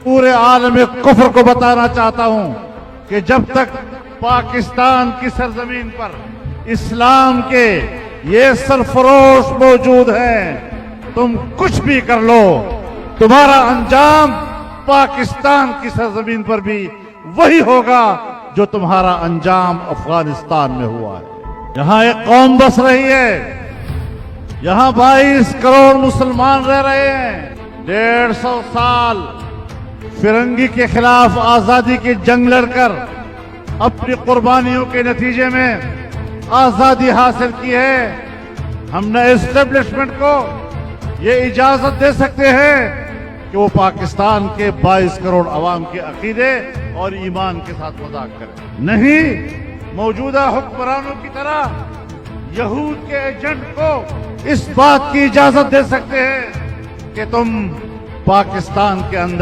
پورے عالم کفر کو بتانا چاہتا ہوں کہ جب تک پاکستان کی سرزمین پر اسلام کے یہ سرفروش موجود ہیں، تم کچھ بھی کر لو، تمہارا انجام پاکستان کی سرزمین پر بھی وہی ہوگا جو تمہارا انجام افغانستان میں ہوا ہے۔ یہاں ایک قوم بس رہی ہے، یہاں 22 کروڑ مسلمان رہ رہے ہیں۔ 150 سال فرنگی کے خلاف آزادی کی جنگ لڑ کر اپنی قربانیوں کے نتیجے میں آزادی حاصل کی ہے۔ ہم نہ اسٹیبلشمنٹ کو یہ اجازت دے سکتے ہیں کہ وہ پاکستان کے 22 کروڑ عوام کے عقیدے اور ایمان کے ساتھ مذاق کرے، نہیں موجودہ حکمرانوں کی طرح یہود کے ایجنٹ کو اس بات کی اجازت دے سکتے ہیں کہ تم پاکستان کے اندر